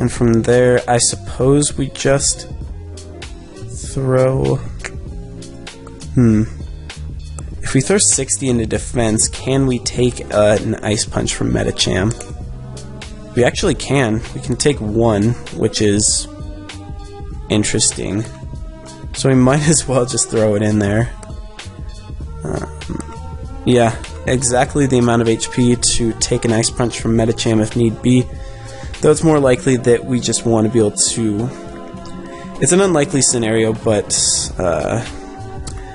And from there, I suppose we just throw... If we throw 60 into defense, can we take an Ice Punch from Medicham? We actually can. We can take one, which is interesting. So we might as well just throw it in there. Yeah, exactly the amount of HP to take an Ice Punch from Medicham if need be. Though it's more likely that we just want to be able to... It's an unlikely scenario, but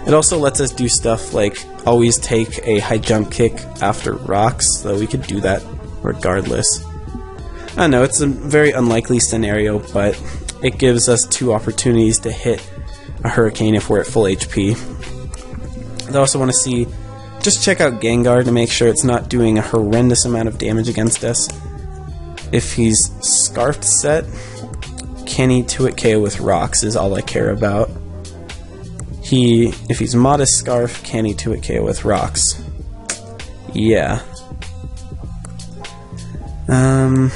it also lets us do stuff like always take a high jump kick after rocks, so we could do that regardless. I don't know, it's a very unlikely scenario, but it gives us 2 opportunities to hit a Hurricane if we're at full HP. I also want to see, just check out Gengar to make sure it's not doing a horrendous amount of damage against us. If he's Scarfed set, can he 2-hit KO with rocks is all I care about. If he's Modest Scarf, can he 2-hit KO with rocks? Yeah. And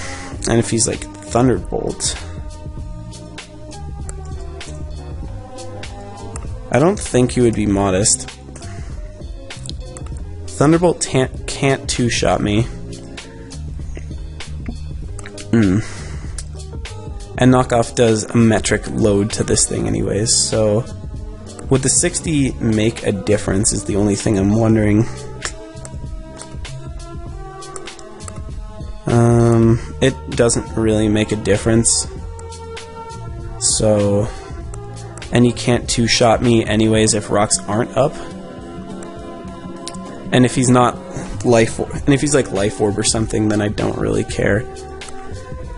if he's like Thunderbolt, I don't think he would be Modest. Thunderbolt can't 2-shot me. And Knockoff does a metric load to this thing anyways, so would the 60 make a difference is the only thing I'm wondering. It doesn't really make a difference. So, and he can't 2-shot me anyways if rocks aren't up. And if he's not Life Orb, and if he's like Life Orb or something, then I don't really care.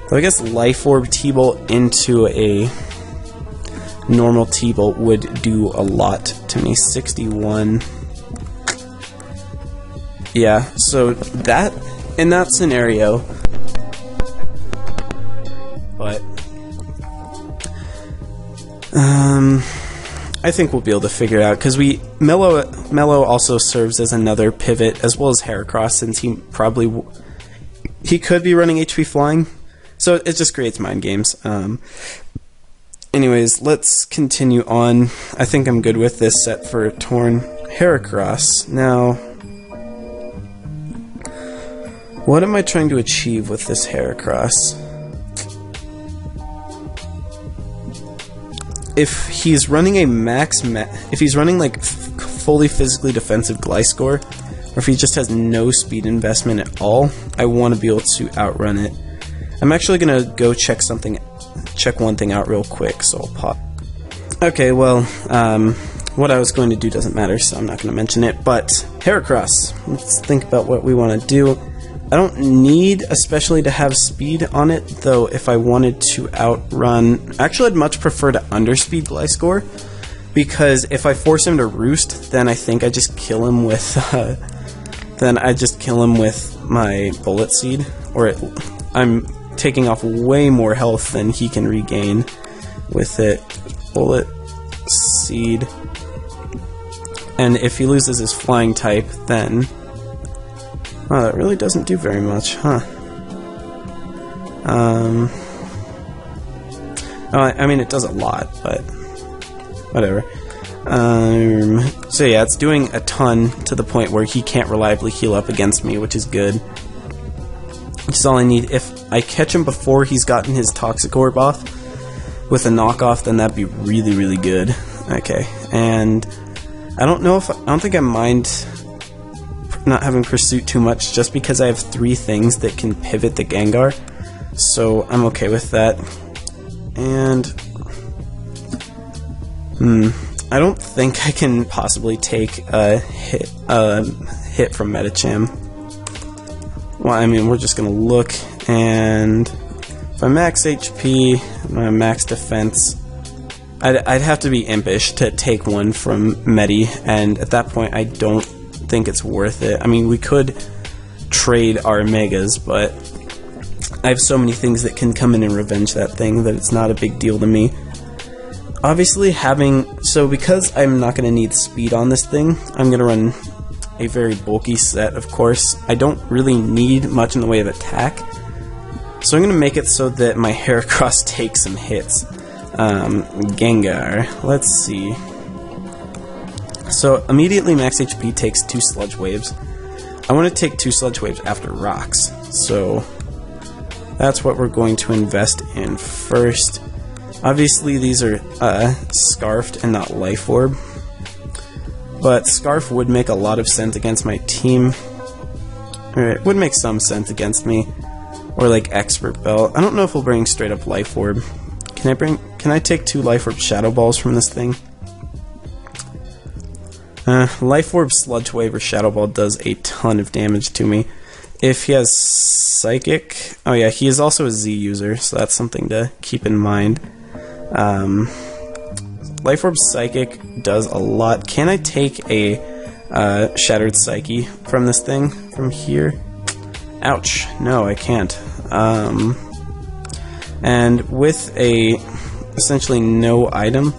So I guess Life Orb T-Bolt into a normal T-Bolt would do a lot to me. 61. Yeah, so that, in that scenario, but I think we'll be able to figure it out, because Mellow also serves as another pivot, as well as Heracross, since he could be running HP Flying, so it just creates mind games. Anyways, let's continue on. I think I'm good with this set for Torn. Heracross. Now, what am I trying to achieve with this Heracross? If he's running a if he's running like fully physically defensive Gliscor, or if he just has no speed investment at all, I want to be able to outrun it. I'm actually gonna go check one thing out real quick, so I'll pop. Okay, well, what I was going to do doesn't matter, so I'm not going to mention it, but Heracross, let's think about what we want to do. I don't need especially to have speed on it, though if I wanted to outrun... Actually, I'd much prefer to underspeed Gliscor, because if I force him to roost, then I think I just kill him with... my Bullet Seed, or I'm taking off way more health than he can regain with it. Bullet Seed. And if he loses his flying type, then... Wow, that really doesn't do very much, huh? I mean, it does a lot, but whatever. So yeah, it's doing a ton to the point where he can't reliably heal up against me, which is good. Which is all I need. If I catch him before he's gotten his Toxic Orb off with a knockoff, then that'd be really, really good. Okay, and I don't think I mind not having Pursuit too much, just because I have 3 things that can pivot the Gengar, so I'm okay with that. And I don't think I can possibly take a hit from Medicham. Well, I mean, we're just gonna look, and if I max HP, my max defense, I'd have to be impish to take one from Medi, and at that point I don't think it's worth it. I mean, we could trade our megas, but I have so many things that can come in and revenge that thing that it's not a big deal to me. Obviously because I'm not going to need speed on this thing, I'm going to run a very bulky set, of course. I don't really need much in the way of attack, so I'm going to make it so that my Heracross takes some hits. Gengar, let's see. So immediately max HP takes 2 Sludge Waves. I want to take 2 Sludge Waves after Rocks, so that's what we're going to invest in first. Obviously these are Scarfed and not Life Orb, but Scarf would make a lot of sense against my team. Or it would make some sense against me, or like Expert Belt. I don't know if we'll bring straight up Life Orb. Can I take 2 Life Orb Shadow Balls from this thing? Life Orb Sludge Wave or Shadow Ball does a ton of damage to me. If he has Psychic, oh yeah, he is also a Z user, so that's something to keep in mind. Life Orb Psychic does a lot. Can I take a Shattered Psyche from this thing, from here? Ouch, no I can't. And with essentially no item,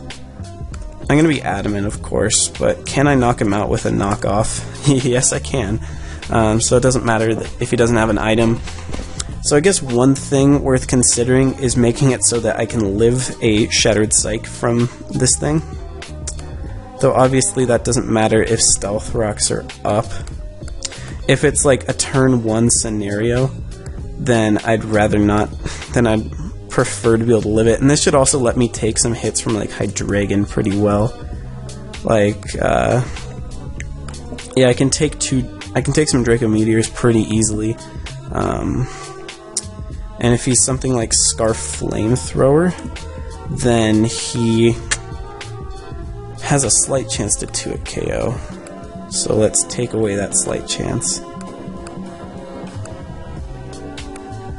I'm going to be adamant, of course, but can I knock him out with a knockoff? Yes, I can. So it doesn't matter if he doesn't have an item. So I guess one thing worth considering is making it so that I can live a Shattered Psyche from this thing. Though obviously that doesn't matter if Stealth Rocks are up. If it's like a turn 1 scenario, then I'd rather not, then I'd prefer to be able to live it. And this should also let me take some hits from like Hydreigon pretty well. Like, yeah, I can take some Draco Meteors pretty easily. And if he's something like Scarf Flamethrower, then he has a slight chance to 2-hit KO. So let's take away that slight chance.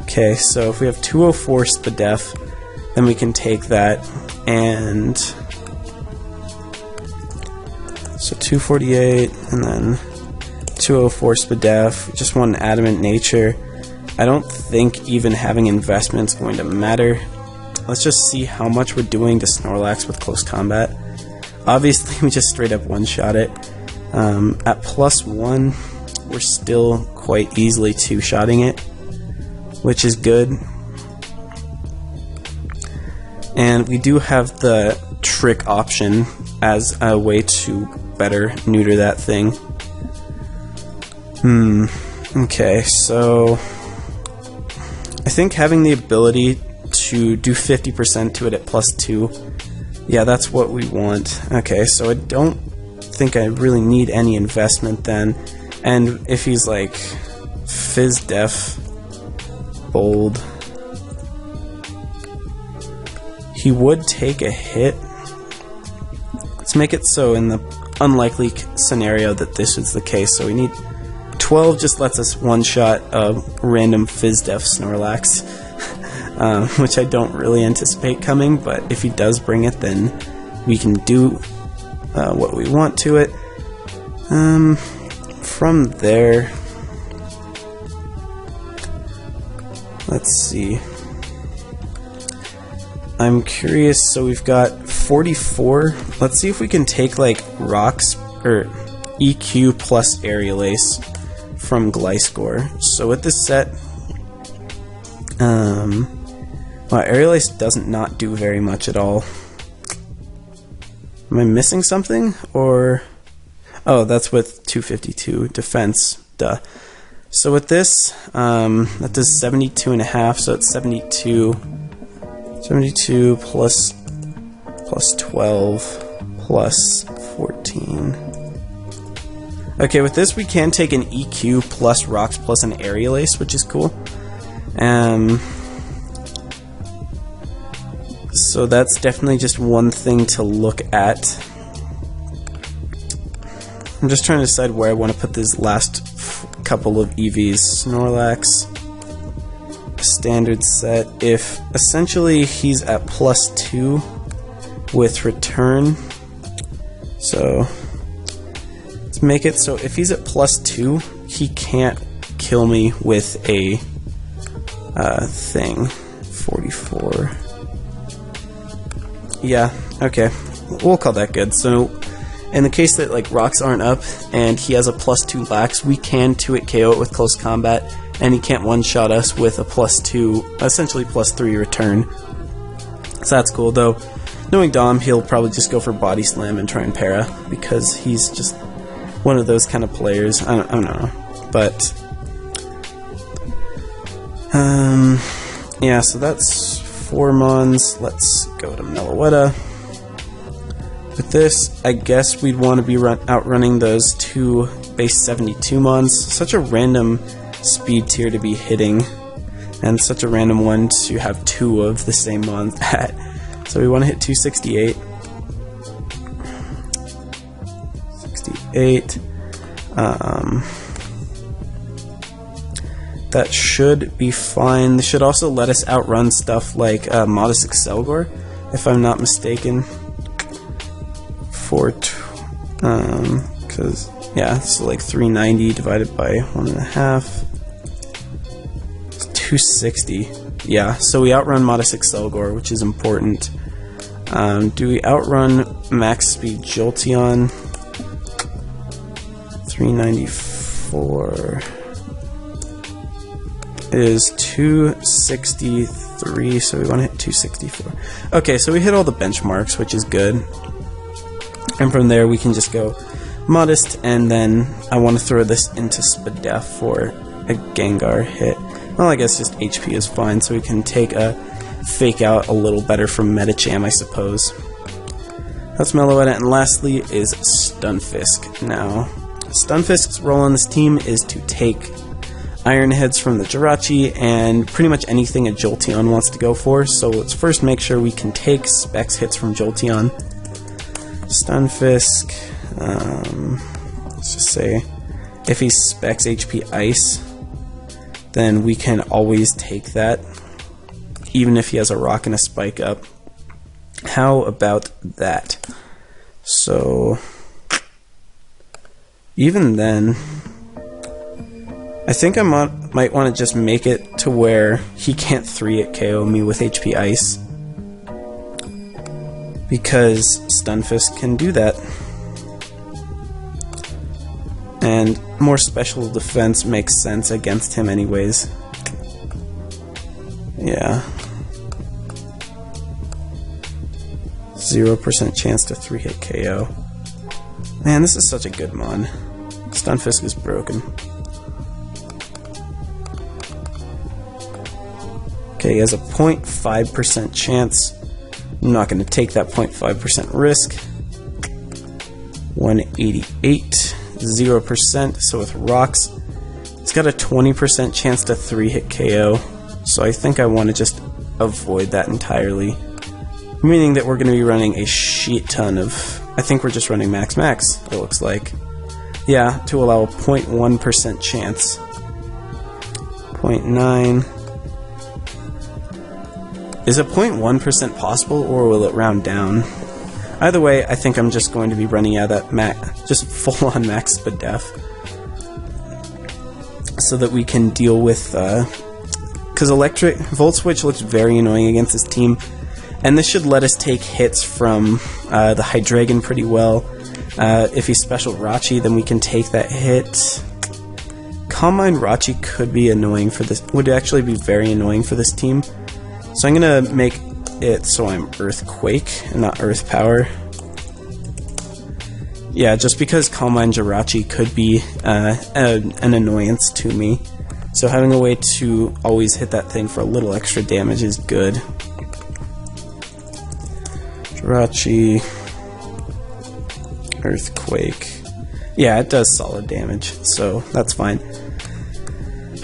Okay, so if we have 204 Spadef, then we can take that, and so 248, and then 204 Spadef, just one Adamant Nature. I don't think even having investment's going to matter. Let's just see how much we're doing to Snorlax with close combat. Obviously, we just straight up one-shot it. At +1, we're still quite easily two-shotting it, which is good. And we do have the trick option as a way to better neuter that thing. Okay, so I think having the ability to do 50% to it at +2, yeah, that's what we want. Okay, so I don't think I really need any investment then. And if he's like Fizz Def Bold, he would take a hit. Let's make it so in the unlikely scenario that this is the case. So we need 12, just lets us one-shot a random Fizz Def Snorlax, which I don't really anticipate coming, but if he does bring it, then we can do what we want to it. From there, let's see. I'm curious, so we've got 44. Let's see if we can take like Rocks or EQ plus Aerial Ace from Gliscor. So with this set, well, Aerial Ace doesn't not do very much at all. Am I missing something? Or, oh, that's with 252 defense, duh. So with this, that does 72.5, so it's 72 plus 12 plus 14. Okay, with this we can take an EQ plus Rocks plus an Aerial Ace, which is cool. So that's definitely just one thing to look at. I'm just trying to decide where I want to put these last couple of EVs. Snorlax, standard set. If essentially he's at +2 with return, so let's to make it so if he's at +2, he can't kill me with a thing. 44. Yeah, okay. We'll call that good. So, in the case that like rocks aren't up and he has a +2 lax, we can 2-hit KO it with close combat, and he can't one-shot us with a +2, essentially +3 return. So that's cool, though. Knowing Dom, he'll probably just go for body slam and try and para, because he's just one of those kind of players. I don't know. But, yeah, so that's 4 mons. Let's go to Meloetta. With this, I guess we'd want to be outrunning those 2 base 72 mons. Such a random speed tier to be hitting, and such a random one to have 2 of the same mons at. So we want to hit 268. 68. That should be fine. This should also let us outrun stuff like Modest Excelgor, if I'm not mistaken. Because, yeah, so like 390 divided by 1.5. It's 260. Yeah, so we outrun Modest Excelgor, which is important. Do we outrun max speed Jolteon? 394 is 263, so we want to hit 264. Okay, so we hit all the benchmarks, which is good. And from there we can just go Modest, and then I want to throw this into Spadef for a Gengar hit. Well, I guess just HP is fine, so we can take a Fake Out a little better from Medicham, I suppose. That's Meloetta, and lastly is Stunfisk. Now, Stunfisk's role on this team is to take Iron Heads from the Jirachi and pretty much anything a Jolteon wants to go for, so let's first make sure we can take Specs hits from Jolteon. Stunfisk, let's just say, if he Specs HP Ice, then we can always take that, even if he has a Rock and a Spike up. How about that? So, even then, I think I might want to just make it to where he can't 3-hit KO me with HP Ice, because Stunfisk can do that. And more special defense makes sense against him anyways. Yeah. 0% chance to 3-hit KO. Man, this is such a good mon. Stunfisk is broken. Okay, he has a 0.5% chance. I'm not going to take that 0.5% risk. 188, 0%. So with rocks, it's got a 20% chance to 3-hit KO. So I think I want to just avoid that entirely. Meaning that we're going to be running a shit ton of... I think we're just running max, it looks like. Yeah, to allow a 0.1% chance. 0.9... Is a 0.1% possible, or will it round down? Either way, I think I'm just going to be running out of that just full-on max Spadef, so that we can deal with, because Electric Volt Switch looks very annoying against this team, and this should let us take hits from the Hydreigon pretty well. If he's Special Rachi, then we can take that hit. Calm Mind Rachi could be annoying for this, would actually be very annoying for this team. So I'm going to make it so I'm Earthquake and not Earth Power. Yeah, just because Calm Mind Jirachi could be an annoyance to me. So having a way to always hit that thing for a little extra damage is good. Jirachi, Earthquake. Yeah, it does solid damage, so that's fine.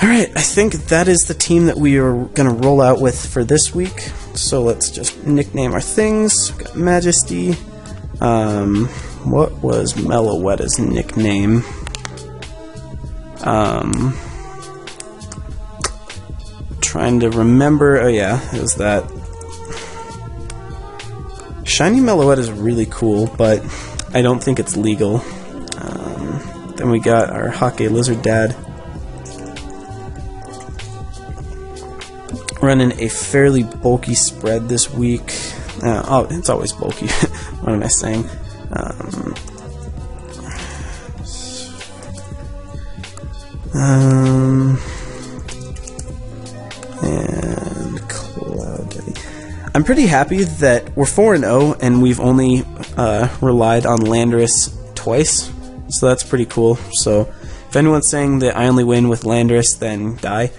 Alright, I think that is the team that we are going to roll out with for this week. So let's just nickname our things. We've got Majesty. What was Meloetta's nickname? Trying to remember. Oh yeah, it was that. Shiny Meloetta is really cool, but I don't think it's legal. Then we got our Hockey Lizard Dad. Running a fairly bulky spread this week. Oh, it's always bulky. What am I saying? And Cloud Daddy. I'm pretty happy that we're 4-0 and we've only relied on Landorus twice, so that's pretty cool. So if anyone's saying that I only win with Landorus, then die.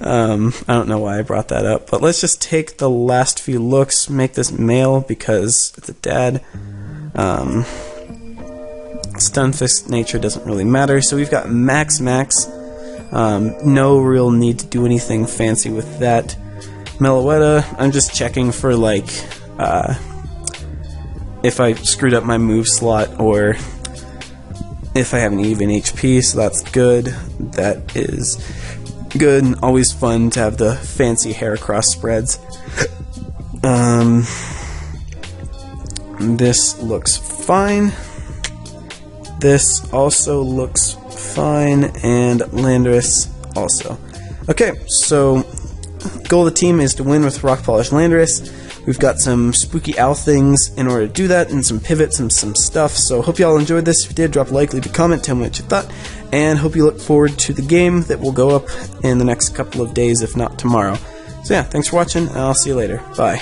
I don't know why I brought that up, but let's just take the last few looks, make this male because it's a dad. Stunfisk nature doesn't really matter, so we've got Max. No real need to do anything fancy with that. Meloetta, I'm just checking for like if I screwed up my move slot or if I have an even HP, so that's good. That is good, and always fun to have the fancy Heracross spreads. This looks fine. This also looks fine, and Landorus also. Okay, so goal of the team is to win with Rock Polish Landorus. We've got some spooky owl things in order to do that, and some pivots and some stuff. So hope you all enjoyed this. If you did, drop a like, leave a comment, tell me what you thought, and hope you look forward to the game that will go up in the next couple of days, if not tomorrow. So yeah, thanks for watching, and I'll see you later. Bye.